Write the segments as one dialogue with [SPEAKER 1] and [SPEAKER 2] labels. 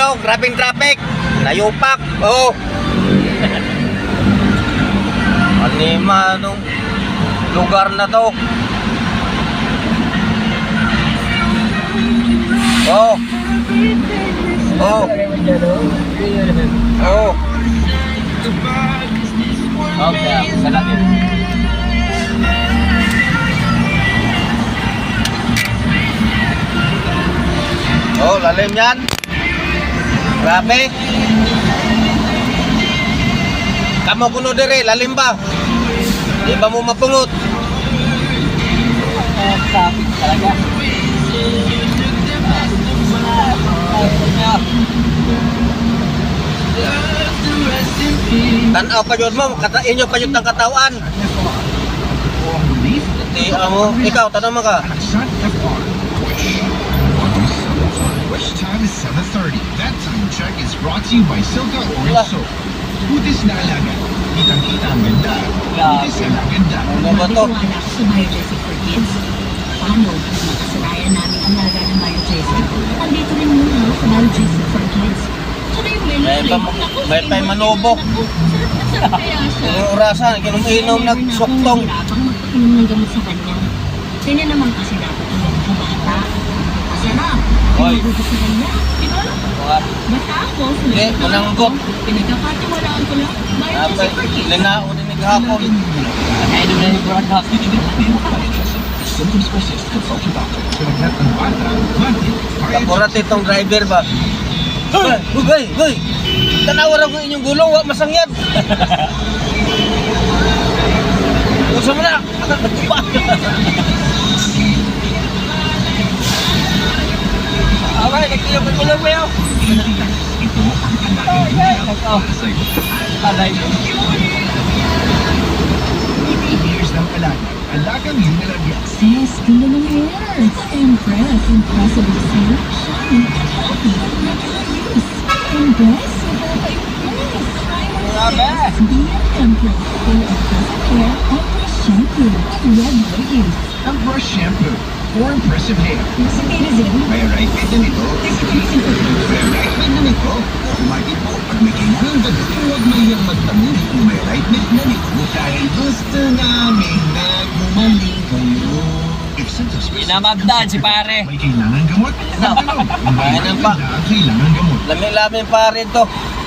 [SPEAKER 1] nyo, grabing traffic. Nayupak. Oo. Anima nung lugar na to. Oh. Oh. Oh. Okay, salamat. Oh, lalim yan. Grabe. Kamu kuno dire, lalim ba? Di ba mo mapungot? Traffic talaga. Tanaw pa yun mo, katain nyo pa yun ng katawan. Hindi mo, ikaw, tanong mo ka.
[SPEAKER 2] Which time is 7:30. That time check is brought to you by Silka Orange Soap. Butis na alaga. Kitang-kita ang ganda. Butis na ganda.
[SPEAKER 1] Ano ba to?
[SPEAKER 3] Wala ako sa Biojessic for Kids. Paano? Makasanayan namin ang laga ng Biojessic. Andito rin muna sa Biojessic for Kids. Tsaka yung
[SPEAKER 1] May pa manubok.
[SPEAKER 3] Sarap kaya siya.
[SPEAKER 1] Yung orasan, inom-inom nagsuktong.
[SPEAKER 3] Hirapang magpainom ng gamot sa kanya. Kanya naman kasi dapat ang gamot sa bata. Kasi na,
[SPEAKER 1] Hoy.
[SPEAKER 3] pinagugot sa kanya. Diba? Basta ako,
[SPEAKER 1] Hindi, mananggot.
[SPEAKER 3] Pinagkakatiwalaan ko lang. Biojessic for Kids.
[SPEAKER 1] Linao din naghapon.
[SPEAKER 2] Ay, doon na yung broadcast. Symptoms persist, consult your doctor. Pinagkat ang bata, mantin,
[SPEAKER 1] Kapurat itong driver ba? Hoy! Tanawar ako inyong gulong, wa masangyad. Usa mo na. Okay, nagtiyo ko gulong mo yun. Alay.
[SPEAKER 2] years ng alaga. Alagang linalagyan.
[SPEAKER 3] Sis, ganda ng hair. Impressive design, shiny, healthy, natural use. Impressive,
[SPEAKER 1] Grabe.
[SPEAKER 3] Shampoo, full of impressive hair, and shampoo, regular use.
[SPEAKER 2] Ang brush shampoo for impressive hair.
[SPEAKER 3] Investigated in.
[SPEAKER 2] May right fit na nito. May right fit na nito. Kumagin po, pag may kailangan ganda, huwag mayang magtamid kung may right fit na nito. Dahil gusto namin na gumaling kayo. If symptoms persist,
[SPEAKER 4] Pinamagdan si pare.
[SPEAKER 2] may kailangan gamot? Magtanong. Kung may
[SPEAKER 1] Ayan pa.
[SPEAKER 2] kailangan gamot.
[SPEAKER 1] Lami-lami pa rin to.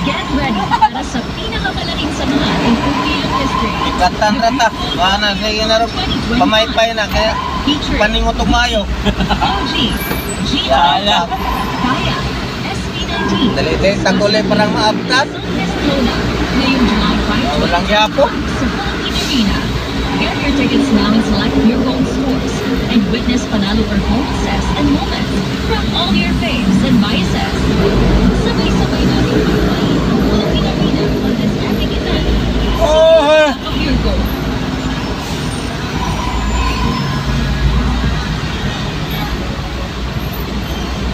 [SPEAKER 3] Get ready para sa pinakamalaking samahan in Philippine history.
[SPEAKER 1] Ikatan rata. Mana sige na rin. Pamaypay na. Kaya
[SPEAKER 3] Featuring
[SPEAKER 1] paningo tumayo.
[SPEAKER 3] OG,
[SPEAKER 1] Yala.
[SPEAKER 3] Kaya, SB19,
[SPEAKER 1] Dali-dali. Tagulay parang maabtan.
[SPEAKER 3] Sunfest Lola, ngayong July 5
[SPEAKER 1] Walang yapo.
[SPEAKER 3] sa Philippine Arena. Get your tickets now and select your gold stores and witness panalo performances and moments from all your faves and biases. Sabay-sabay natin pagpain ang Philippine Arena on this epic event.
[SPEAKER 1] Oh!
[SPEAKER 3] Of your goal.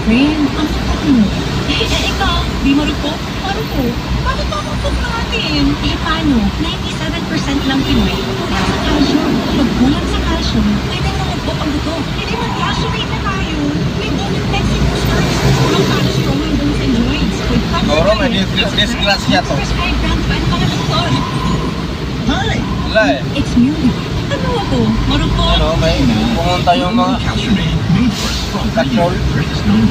[SPEAKER 3] Friend, ang tapat mo. Ikaw, di marupok? Marupok? Bakit marupok natin? Paano? 97% lang Pinoy. Kulang sa calcium. Pag kulang sa calcium, pwede marupok ang dugo. Hindi mag-calciumate na tayo. May bone intensive boosters. Kulang calcium ang bones and joints. With
[SPEAKER 1] Siguro may disgrasya to.
[SPEAKER 3] prescribed brand pa ng mga doktor.
[SPEAKER 2] Hi!
[SPEAKER 1] Wala eh.
[SPEAKER 3] It's music. Ano ako? Marupok?
[SPEAKER 1] Ano, may pumunta yung mga
[SPEAKER 2] Calcium made for strong
[SPEAKER 1] Control.
[SPEAKER 2] greatest known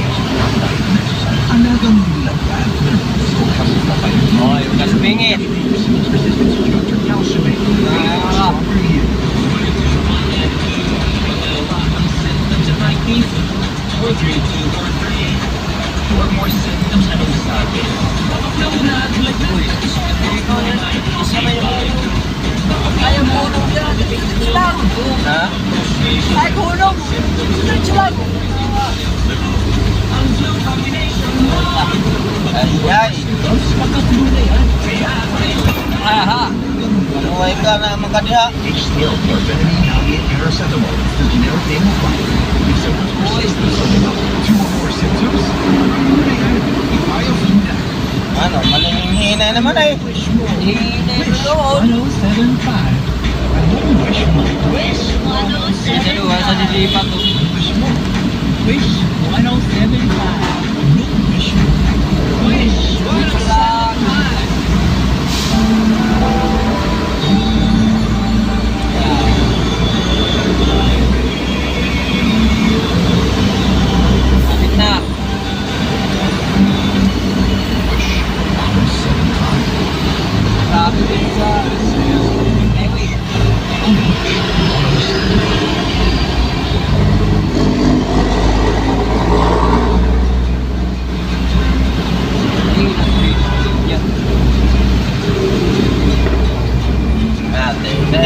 [SPEAKER 2] Alagang nilagyan ng gusto kami na kayo.
[SPEAKER 4] Oh, yung kasbingit.
[SPEAKER 2] Resistance Dr. Calciumate. Stronger you. For more symptoms, anong sabi?
[SPEAKER 4] Kaya bulong yan. Stretch lang.
[SPEAKER 1] ha?
[SPEAKER 4] Ay, bulong. Stretch lang.
[SPEAKER 1] Ay,
[SPEAKER 4] Aha.
[SPEAKER 1] manuhay ka na makadiha.
[SPEAKER 2] HCl, chlorphenamine, allicate, paracetamol. The generic name of life. If symptoms persist, consult a doctor. 2 or more symptoms? Muna yan. I-biofilm na.
[SPEAKER 1] Ano, maninghina naman eh.
[SPEAKER 4] Hinay mo doon.
[SPEAKER 2] 1075. Anong wish mo? Wish.
[SPEAKER 4] Sa luwa sa dilipat to.
[SPEAKER 2] Wish mo. Wish 1075. Anong wish mo?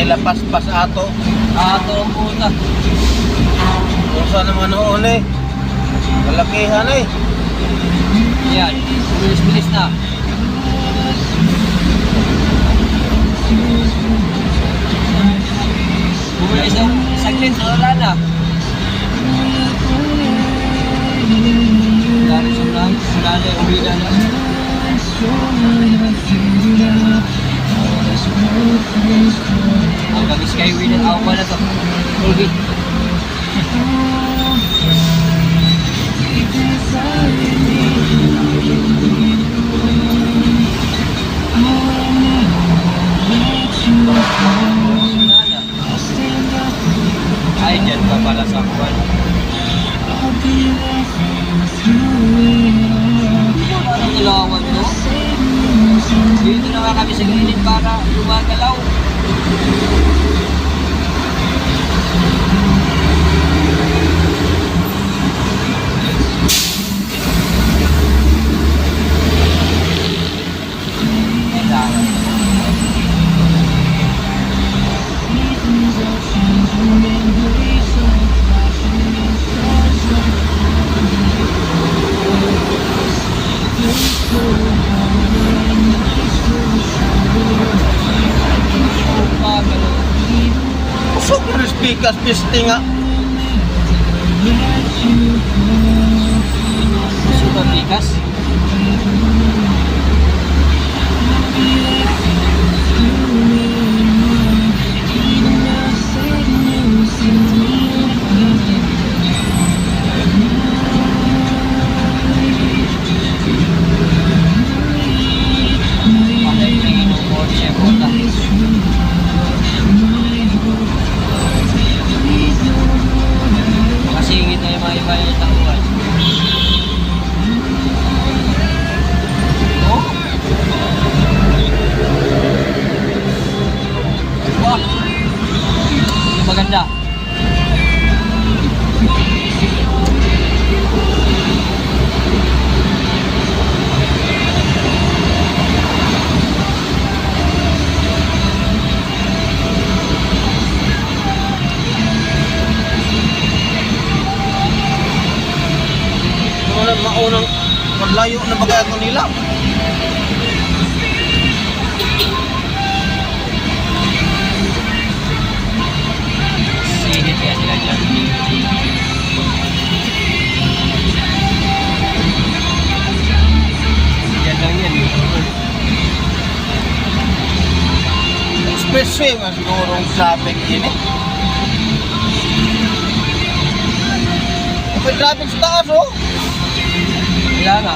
[SPEAKER 1] Ay lapas-pas ato.
[SPEAKER 4] Ato ang puta.
[SPEAKER 1] Usa naman noon eh. Kalakihan eh.
[SPEAKER 4] Yan, bilis-bilis na. Bumili saglit, wala na. Dari sobrang, wala na, uwi na na. Hanggang Skyway na ako pala to. Ulgit. Ay, dyan pa pala sa kuwan. Parang ilawan to. Dito na nga kami sa gilid para lumagalaw.
[SPEAKER 1] Usok na speakers, piste nga.
[SPEAKER 4] Super bigas. Bakit may inuukot siya puta? Masingit na yung mga iba yung tanguan. Oh? Wah! Yung maganda.
[SPEAKER 1] Maunang paglayo na bagay ko nila.
[SPEAKER 4] Singit kaya sila dyan. Yan lang yan.
[SPEAKER 1] Expressway nga siguro ang traffic yun eh. May traffic sa taas oh.
[SPEAKER 4] Wala nga.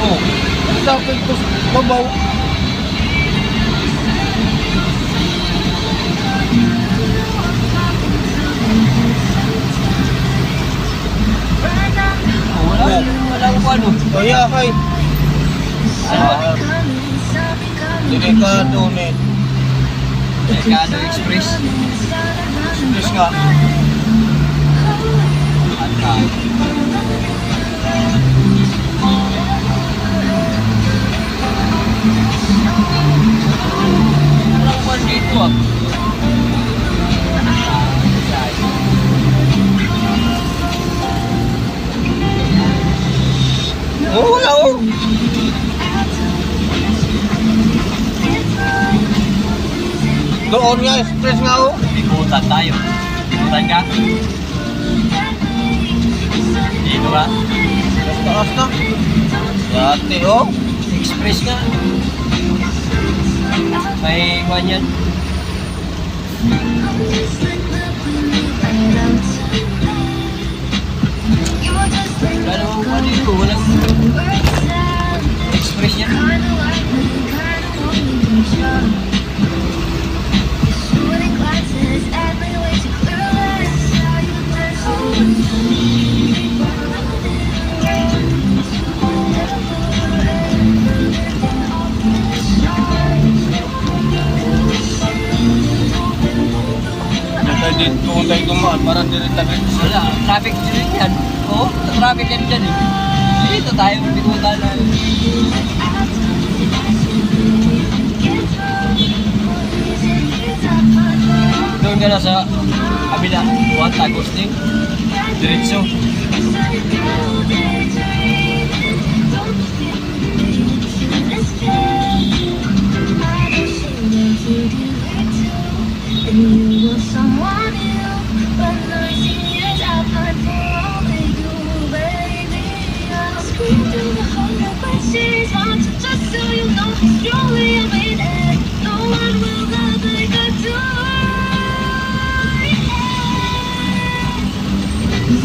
[SPEAKER 1] Oh, ang traffic ko sa babaw.
[SPEAKER 4] Wala ko ano.
[SPEAKER 1] Kaya kay delikado ni
[SPEAKER 4] Mercado Express.
[SPEAKER 1] Express nga.
[SPEAKER 4] Anta. Walang one dito ah.
[SPEAKER 1] Oh, wala oh. Doon nga, express nga oh.
[SPEAKER 4] Ikutan tayo. Ikutan ka? Dito ba?
[SPEAKER 1] Taas na. Dati oh.
[SPEAKER 4] Express nga. May kuhan yan. Wala namang kuhan dito. Walang express yan.
[SPEAKER 1] parang diretang
[SPEAKER 4] Wala, traffic din yan. Oo, traffic yan dyan eh. Dito tayo, pinuta na. Doon ka na sa kabila, Juan Agustin. Diretso.
[SPEAKER 5] Someone new, but 19 years I've had for only you, baby. I'll scream through the whole questions, want to just so you know it's truly a minute. No one will love like I do.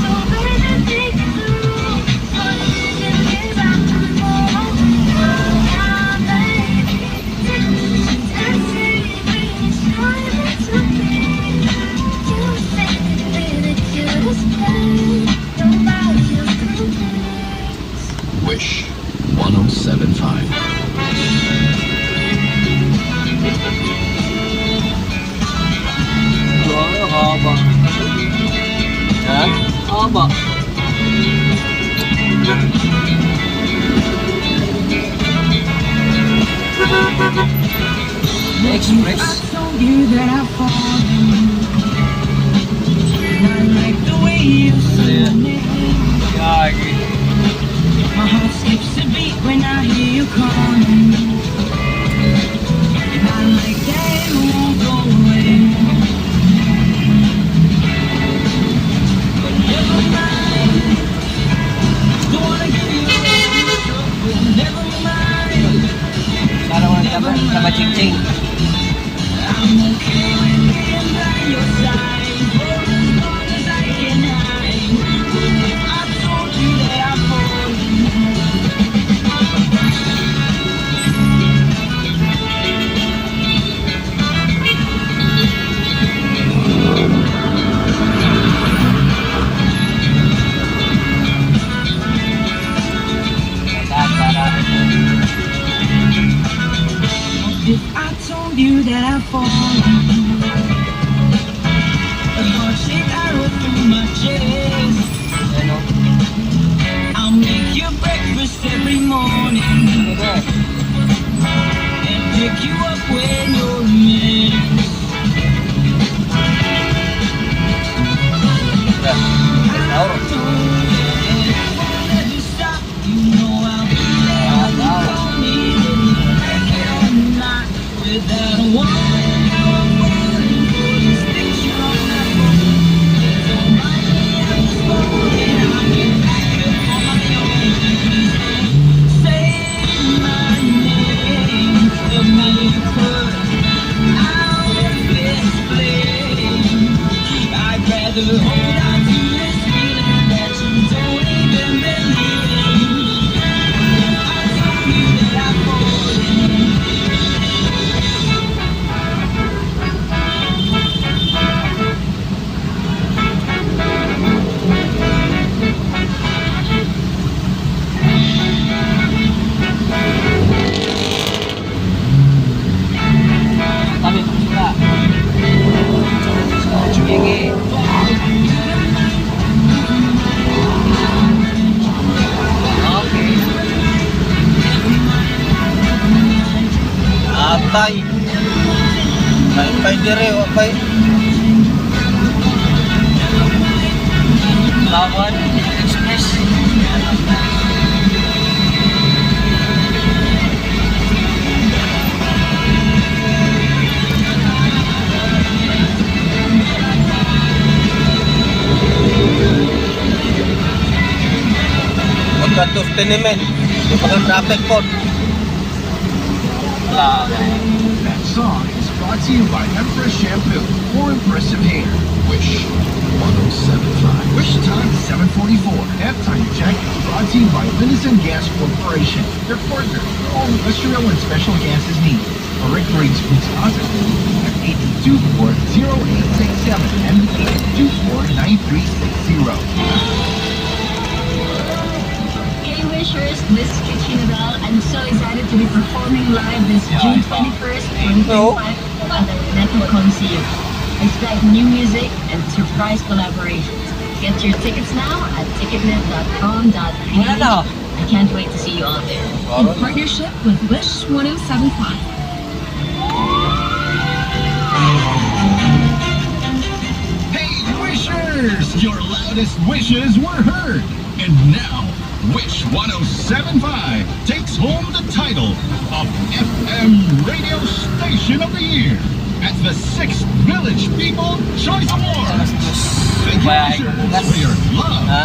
[SPEAKER 5] So better take it through. 19 years I've had for only you, baby. Dancing, baby, shine it to me.
[SPEAKER 2] Wish 1075.
[SPEAKER 4] Ang haba.
[SPEAKER 1] Ha?
[SPEAKER 4] Haba. Express.
[SPEAKER 3] told you that I fall in. I like the way you say it.
[SPEAKER 4] Gagi.
[SPEAKER 3] My heart skips a beat when I hear you calling. And I like that it won't go away. But never mind. Don't wanna give you any trouble. Never mind.
[SPEAKER 4] Sana wala sama ching-ching.
[SPEAKER 3] I'm okay with being by your side for as long as I can hide. I told you that I'm falling. If I told you that I've fallen, a heart-shaped arrow through my chest.
[SPEAKER 4] Ano?
[SPEAKER 3] I'll make you breakfast every morning
[SPEAKER 4] Ano?
[SPEAKER 3] and pick you up when you're a mess. I told you that I won't ever stop. You know I'll be there when you call me, like it or not. Without a warning, now I'm falling for this picture on my phone. Don't mind me, I'm just falling. I'll get back up on my own. Please don't say my name. The man you put out of this flame. I'd rather hold on to this feeling that you don't even believe in. I told you that I'm falling.
[SPEAKER 4] Kami sila. Sige. Okay.
[SPEAKER 1] Atay. Pay dire, pay.
[SPEAKER 4] Lawan. Express.
[SPEAKER 1] Pagkatos tinimen. Yung mga traffic po.
[SPEAKER 4] Wala.
[SPEAKER 2] That song is brought to you by Empress Shampoo for impressive hair. Wish 1075. Wish time 744. Halftime check brought to you by Linden Gas Corporation. Their partner for all industrial and special gases needs. For Rick's Wisconsin at 824-0867 and 824-9360.
[SPEAKER 5] Hey Wishers, this is Katrina Bell. I'm so excited to be performing live this June 21st, 2025 at the Network Concert. Expect new music
[SPEAKER 3] and surprise collaborations. Get your tickets now at ticketnet.com.ph.
[SPEAKER 4] Wala na.
[SPEAKER 3] I can't wait to see you all there. In partnership with Wish 1075.
[SPEAKER 2] Hey, wishers! Your loudest wishes were heard. And now, Wish 1075 takes home the title of FM Radio Station of the Year at the 6th Village People Choice Awards. Thank you, wishers, for your love,
[SPEAKER 4] Ha?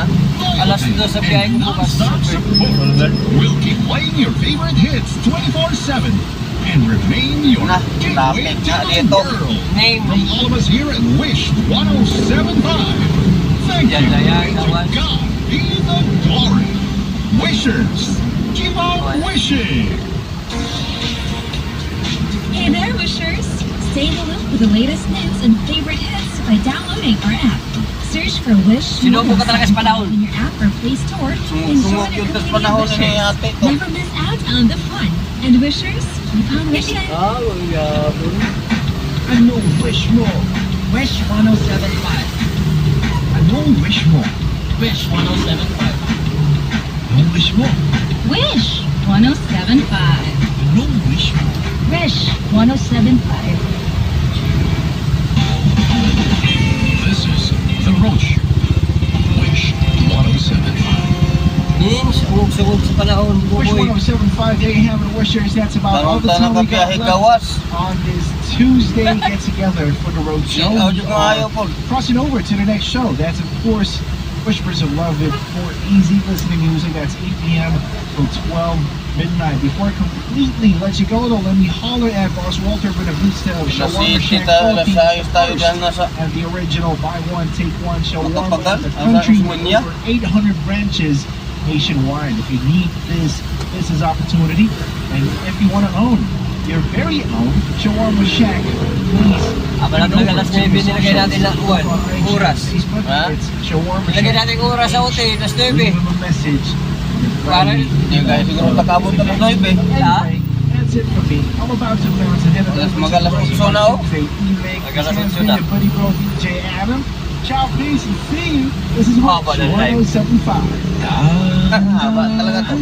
[SPEAKER 4] Alas
[SPEAKER 2] loyalty,
[SPEAKER 4] 2 sa biyahe
[SPEAKER 2] and
[SPEAKER 4] ko bukas.
[SPEAKER 2] non-stop support. We'll keep playing your favorite hits 24/7 and remain your
[SPEAKER 1] Ah,
[SPEAKER 2] gateway
[SPEAKER 1] traffic
[SPEAKER 2] to
[SPEAKER 1] nga
[SPEAKER 2] the
[SPEAKER 1] dito.
[SPEAKER 2] world.
[SPEAKER 4] Name.
[SPEAKER 2] From all of us here at Wish 1075, thank
[SPEAKER 4] Yan
[SPEAKER 2] you,
[SPEAKER 4] na yan,
[SPEAKER 2] and to
[SPEAKER 4] kawan.
[SPEAKER 2] God be the glory. Wishers, keep on
[SPEAKER 4] Kawan.
[SPEAKER 2] wishing.
[SPEAKER 3] Hey there, Wishers! Stay in the loop with the latest news and favorite hits by downloading our app. Search for Wish
[SPEAKER 4] Sinubo ka talaga sa panahon.
[SPEAKER 3] in your app or Play Store and
[SPEAKER 1] Sumugod
[SPEAKER 3] join
[SPEAKER 1] yun
[SPEAKER 3] our
[SPEAKER 1] sa
[SPEAKER 3] community of
[SPEAKER 1] panahon ni
[SPEAKER 3] Wishers.
[SPEAKER 1] ate to.
[SPEAKER 3] Never miss out on the fun. And Wishers, keep on wishing.
[SPEAKER 4] Ah, yabon.
[SPEAKER 2] Anong wish mo?
[SPEAKER 4] Wish 1075.
[SPEAKER 2] Anong wish mo?
[SPEAKER 4] Wish 1075.
[SPEAKER 2] Anong wish mo?
[SPEAKER 3] Wish 1075.
[SPEAKER 2] Anong wish mo?
[SPEAKER 3] Wish 1075.
[SPEAKER 2] This is The Roach. Wish 1075.
[SPEAKER 4] Yun, sumug-sumug sa panahon.
[SPEAKER 6] Wish
[SPEAKER 4] Buboy.
[SPEAKER 6] 1075, there you have it, Wishers. That's about all the
[SPEAKER 1] Tanong
[SPEAKER 6] time we got
[SPEAKER 1] biyahe
[SPEAKER 6] left
[SPEAKER 1] gawas.
[SPEAKER 6] on this Tuesday get together for the road show.
[SPEAKER 1] Audio ko ayaw po.
[SPEAKER 6] Crossing over to the next show. That's, of course, Whispers of Love with for easy listening music. That's 8 p.m. till 12 midnight. Before I completely let you go, though, let me holler at Boss Walter Benavides of Shawarma
[SPEAKER 1] Nasi
[SPEAKER 6] Shack
[SPEAKER 1] tita,
[SPEAKER 6] Philippines
[SPEAKER 1] nasayos tayo
[SPEAKER 6] first.
[SPEAKER 1] dyan nasa
[SPEAKER 6] And the original buy one, take one shawarma
[SPEAKER 1] Matapagal?
[SPEAKER 6] in the
[SPEAKER 1] Ang
[SPEAKER 6] country
[SPEAKER 1] sarap
[SPEAKER 6] with
[SPEAKER 1] niya.
[SPEAKER 6] over 800 branches nationwide. If you need this business opportunity, and if you want to own your very own shawarma shack, please.
[SPEAKER 4] Aba lang talaga alas 9 nilagay natin na uwan. Oras.
[SPEAKER 6] Facebook,
[SPEAKER 1] Ha?
[SPEAKER 6] it's shawarma
[SPEAKER 4] Nilagay
[SPEAKER 6] shack.
[SPEAKER 4] natin oras sa hotel, alas 9.
[SPEAKER 6] Leave them a message.
[SPEAKER 4] Para-
[SPEAKER 1] Hindi guys, siguro takabot na ng 9 eh.
[SPEAKER 6] Anyway, that's it for me. I'm about to bounce ahead of
[SPEAKER 1] Alas
[SPEAKER 6] the
[SPEAKER 1] magalas utso na, oh.
[SPEAKER 4] Magalas
[SPEAKER 6] This has
[SPEAKER 4] utso
[SPEAKER 6] been
[SPEAKER 4] na.
[SPEAKER 6] your buddy bro DJ Adam. Ciao, peace, and see you. This is
[SPEAKER 4] Haba
[SPEAKER 6] Wish
[SPEAKER 4] ng live.
[SPEAKER 6] 1075.
[SPEAKER 1] Haba talaga to.